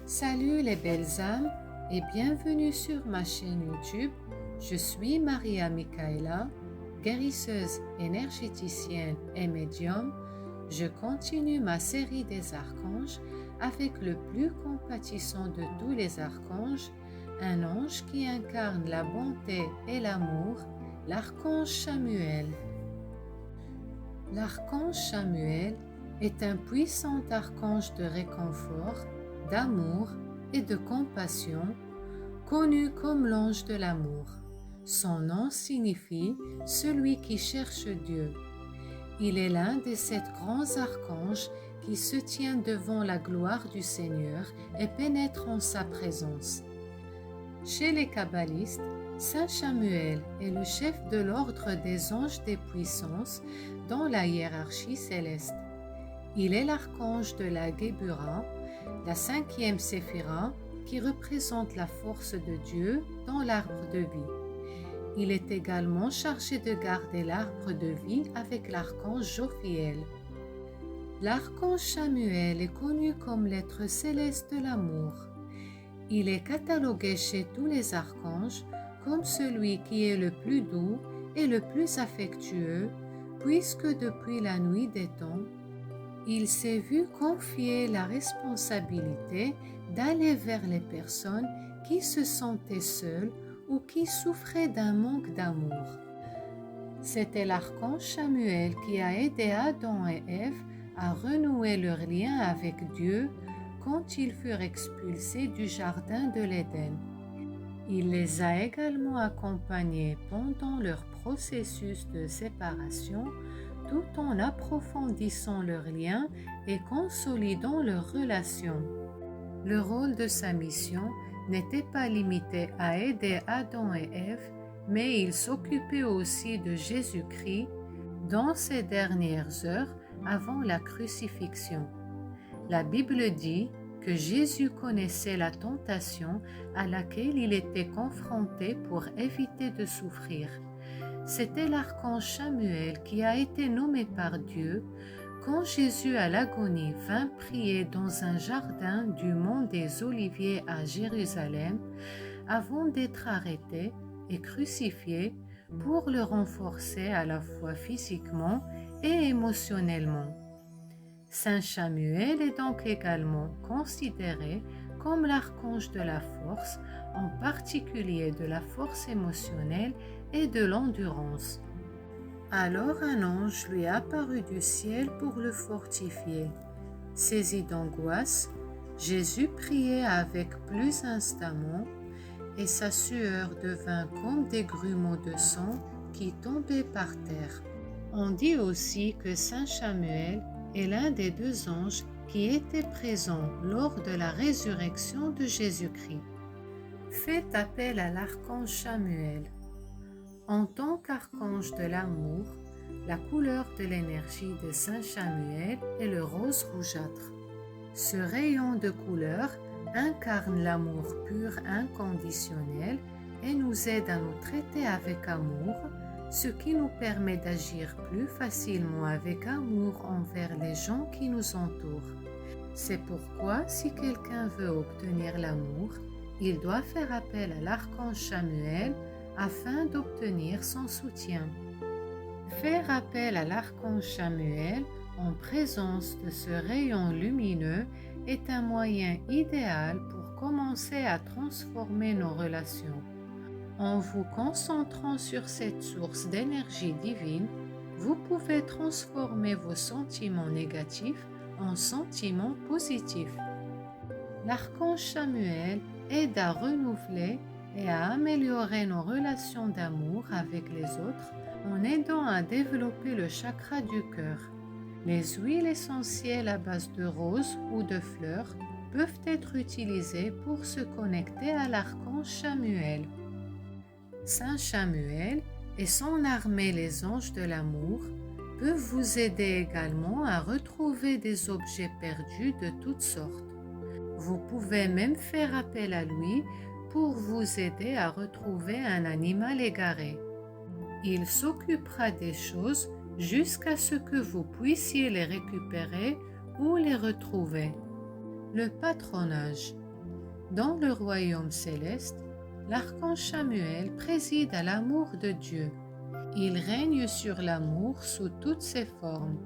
Salut les belles âmes et bienvenue sur ma chaîne YouTube. Je suis Maria Michaela, guérisseuse énergéticienne et médium. Je continue ma série des archanges avec le plus compatissant de tous les archanges, un ange qui incarne la bonté et l'amour, l'archange Chamuel. L'archange Chamuel est un puissant archange de réconfort, d'amour et de compassion, connu comme l'ange de l'amour. Son nom signifie « celui qui cherche Dieu ». Il est l'un des 7 grands archanges qui se tient devant la gloire du Seigneur et pénètre en sa présence. Chez les kabbalistes, Saint Chamuel est le chef de l'ordre des anges des puissances dans la hiérarchie céleste. Il est l'archange de la Géburah, la 5e séphira qui représente la force de Dieu dans l'arbre de vie. Il est également chargé de garder l'arbre de vie avec l'archange Jophiel. L'archange Chamuel est connu comme l'être céleste de l'amour. Il est catalogué chez tous les archanges comme celui qui est le plus doux et le plus affectueux, puisque depuis la nuit des temps, il s'est vu confier la responsabilité d'aller vers les personnes qui se sentaient seules ou qui souffraient d'un manque d'amour. C'était l'archange Chamuel qui a aidé Adam et Ève à renouer leur lien avec Dieu quand ils furent expulsés du jardin de l'Éden. Il les a également accompagnés pendant leur processus de séparation, tout en approfondissant leurs liens et consolidant leurs relations. Le rôle de sa mission n'était pas limité à aider Adam et Ève, mais il s'occupait aussi de Jésus-Christ dans ses dernières heures avant la crucifixion. La Bible dit que Jésus connaissait la tentation à laquelle il était confronté pour éviter de souffrir. C'était l'archange Chamuel qui a été nommé par Dieu quand Jésus à l'agonie vint prier dans un jardin du mont des Oliviers à Jérusalem avant d'être arrêté et crucifié pour le renforcer à la fois physiquement et émotionnellement. Saint Chamuel est donc également considéré comme l'archange de la force, en particulier de la force émotionnelle et de l'endurance. Alors un ange lui apparut du ciel pour le fortifier. Saisi d'angoisse, Jésus priait avec plus instamment, et sa sueur devint comme des grumeaux de sang qui tombaient par terre. On dit aussi que Saint Chamuel est l'un des 2 anges qui étaient présents lors de la résurrection de Jésus-Christ. Faites appel à l'archange Chamuel. En tant qu'archange de l'amour, la couleur de l'énergie de Saint Chamuel est le rose rougeâtre. Ce rayon de couleur incarne l'amour pur inconditionnel et nous aide à nous traiter avec amour, ce qui nous permet d'agir plus facilement avec amour envers les gens qui nous entourent. C'est pourquoi si quelqu'un veut obtenir l'amour, il doit faire appel à l'archange Chamuel afin d'obtenir son soutien. Faire appel à l'archange Chamuel en présence de ce rayon lumineux est un moyen idéal pour commencer à transformer nos relations. En vous concentrant sur cette source d'énergie divine, vous pouvez transformer vos sentiments négatifs en sentiments positifs. L'archange Chamuel aide à renouveler et à améliorer nos relations d'amour avec les autres en aidant à développer le chakra du cœur. Les huiles essentielles à base de roses ou de fleurs peuvent être utilisées pour se connecter à l'archange Chamuel. Saint Chamuel et son armée les anges de l'amour peuvent vous aider également à retrouver des objets perdus de toutes sortes. Vous pouvez même faire appel à lui pour vous aider à retrouver un animal égaré. Il s'occupera des choses jusqu'à ce que vous puissiez les récupérer ou les retrouver. Le patronage. Dans le royaume céleste, l'archange Chamuel préside à l'amour de Dieu. Il règne sur l'amour sous toutes ses formes.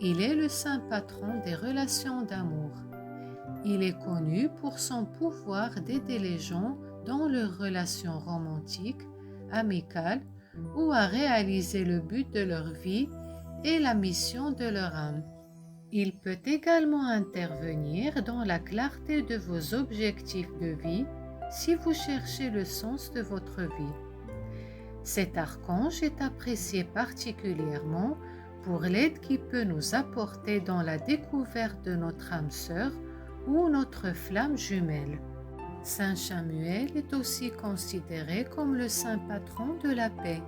Il est le saint patron des relations d'amour. Il est connu pour son pouvoir d'aider les gens dans leurs relations romantiques, amicales ou à réaliser le but de leur vie et la mission de leur âme. Il peut également intervenir dans la clarté de vos objectifs de vie si vous cherchez le sens de votre vie. Cet archange est apprécié particulièrement pour l'aide qu'il peut nous apporter dans la découverte de notre âme sœur ou notre flamme jumelle. Saint Chamuel est aussi considéré comme le saint patron de la paix.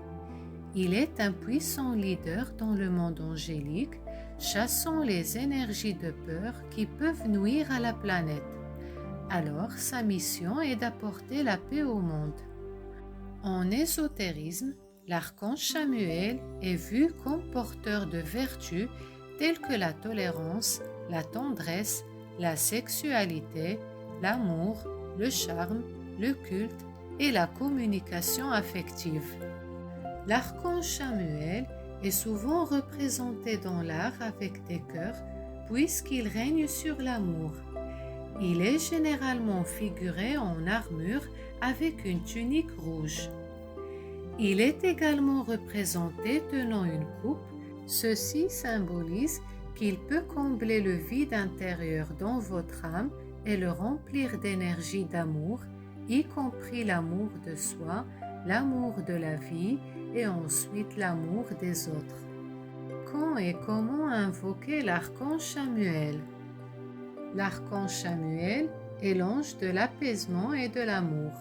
Il est un puissant leader dans le monde angélique, chassant les énergies de peur qui peuvent nuire à la planète. Alors, sa mission est d'apporter la paix au monde. En ésotérisme, l'archange Chamuel est vu comme porteur de vertus telles que la tolérance, la tendresse, la sexualité, l'amour, le charme, le culte et la communication affective. L'archange Chamuel est souvent représenté dans l'art avec des cœurs puisqu'il règne sur l'amour. Il est généralement figuré en armure avec une tunique rouge. Il est également représenté tenant une coupe. Ceci symbolise qu'il peut combler le vide intérieur dans votre âme et le remplir d'énergie d'amour, y compris l'amour de soi, l'amour de la vie et ensuite l'amour des autres. Quand et comment invoquer l'archange Chamuel? L'archange Chamuel est l'ange de l'apaisement et de l'amour.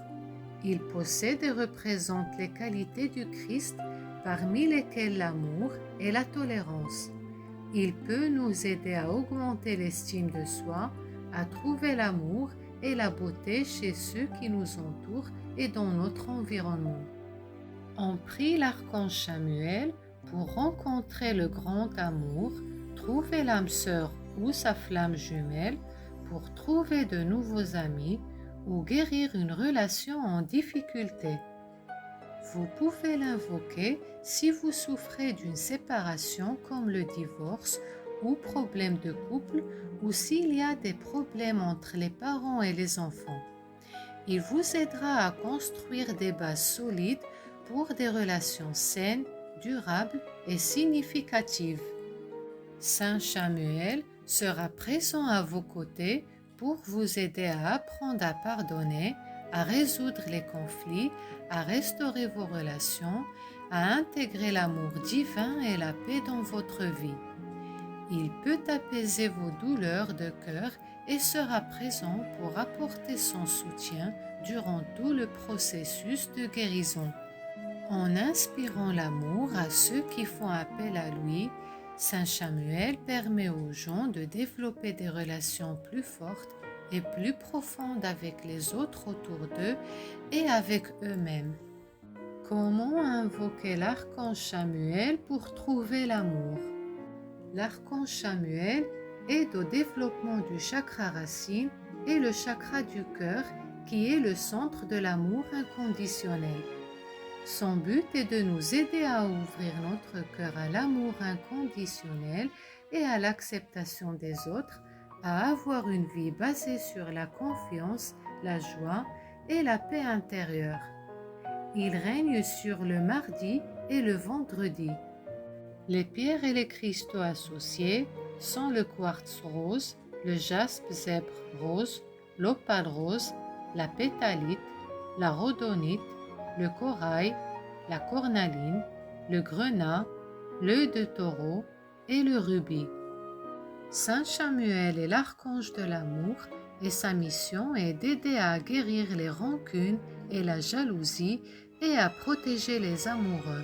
Il possède et représente les qualités du Christ, parmi lesquelles l'amour et la tolérance. Il peut nous aider à augmenter l'estime de soi, à trouver l'amour et la beauté chez ceux qui nous entourent et dans notre environnement. On prie l'archange Chamuel pour rencontrer le grand amour, trouver l'âme sœur ou sa flamme jumelle, pour trouver de nouveaux amis ou guérir une relation en difficulté. Vous pouvez l'invoquer si vous souffrez d'une séparation comme le divorce ou problème de couple ou s'il y a des problèmes entre les parents et les enfants. Il vous aidera à construire des bases solides pour des relations saines, durables et significatives. Saint Chamuel sera présent à vos côtés pour vous aider à apprendre à pardonner, à résoudre les conflits, à restaurer vos relations, à intégrer l'amour divin et la paix dans votre vie. Il peut apaiser vos douleurs de cœur et sera présent pour apporter son soutien durant tout le processus de guérison. En inspirant l'amour à ceux qui font appel à lui, Saint Chamuel permet aux gens de développer des relations plus fortes et plus profondes avec les autres autour d'eux et avec eux-mêmes. Comment invoquer l'archange Chamuel pour trouver l'amour? L'archange Chamuel aide au développement du chakra racine et le chakra du cœur qui est le centre de l'amour inconditionnel. Son but est de nous aider à ouvrir notre cœur à l'amour inconditionnel et à l'acceptation des autres, à avoir une vie basée sur la confiance, la joie et la paix intérieure. Il règne sur le mardi et le vendredi. Les pierres et les cristaux associés sont le quartz rose, le jaspe zèbre rose, l'opale rose, la pétalite, la rhodonite, le corail, la cornaline, le grenat, l'œil de taureau et le rubis. Saint Chamuel est l'archange de l'amour et sa mission est d'aider à guérir les rancunes et la jalousie et à protéger les amoureux.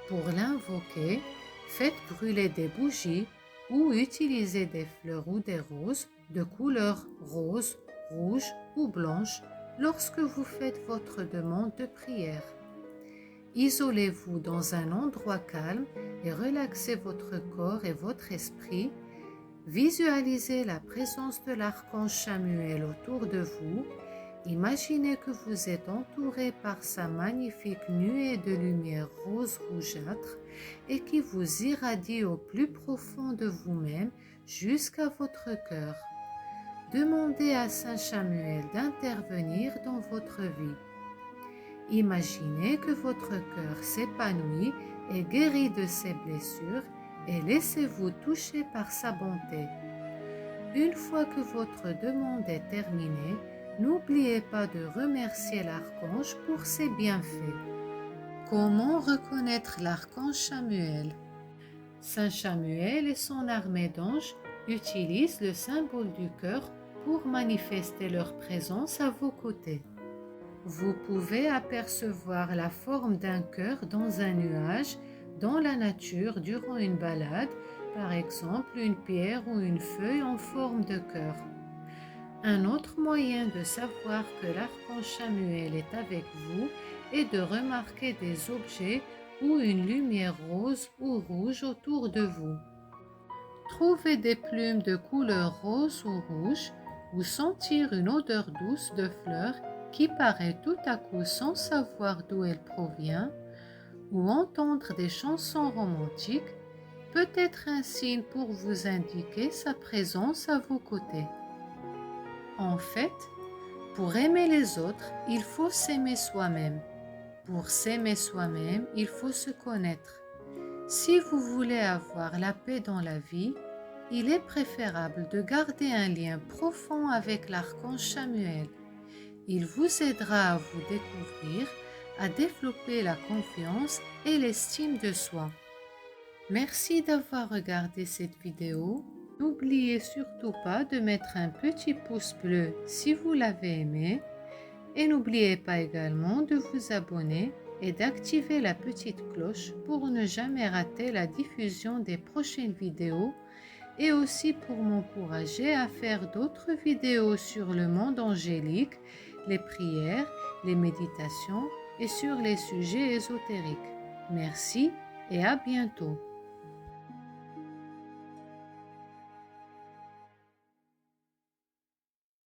Pour l'invoquer, faites brûler des bougies ou utilisez des fleurs ou des roses de couleur rose, rouge ou blanche lorsque vous faites votre demande de prière. Isolez-vous dans un endroit calme et relaxez votre corps et votre esprit Visualisez la présence de l'archange Chamuel autour de vous. Imaginez que vous êtes entouré par sa magnifique nuée de lumière rose rougeâtre et qui vous irradie au plus profond de vous-même jusqu'à votre cœur. Demandez à Saint Chamuel d'intervenir dans votre vie. Imaginez que votre cœur s'épanouit et guérit de ses blessures et laissez-vous toucher par sa bonté. Une fois que votre demande est terminée, n'oubliez pas de remercier l'archange pour ses bienfaits. Comment reconnaître l'archange Chamuel? Saint Chamuel et son armée d'anges utilisent le symbole du cœur pour manifester leur présence à vos côtés. Vous pouvez apercevoir la forme d'un cœur dans un nuage, dans la nature durant une balade, par exemple une pierre ou une feuille en forme de cœur. Un autre moyen de savoir que l'archange Chamuel est avec vous est de remarquer des objets ou une lumière rose ou rouge autour de vous. Trouvez des plumes de couleur rose ou rouge ou sentir une odeur douce de fleurs qui paraît tout à coup sans savoir d'où elle provient, ou entendre des chansons romantiques, peut être un signe pour vous indiquer sa présence à vos côtés. En fait, pour aimer les autres, il faut s'aimer soi-même. Pour s'aimer soi-même, il faut se connaître. Si vous voulez avoir la paix dans la vie, il est préférable de garder un lien profond avec l'archange Chamuel. Il vous aidera à vous découvrir, à développer la confiance et l'estime de soi. Merci d'avoir regardé cette vidéo. N'oubliez surtout pas de mettre un petit pouce bleu si vous l'avez aimé et n'oubliez pas également de vous abonner et d'activer la petite cloche pour ne jamais rater la diffusion des prochaines vidéos et aussi pour m'encourager à faire d'autres vidéos sur le monde angélique, les prières, les méditations et sur les sujets ésotériques. Merci et à bientôt.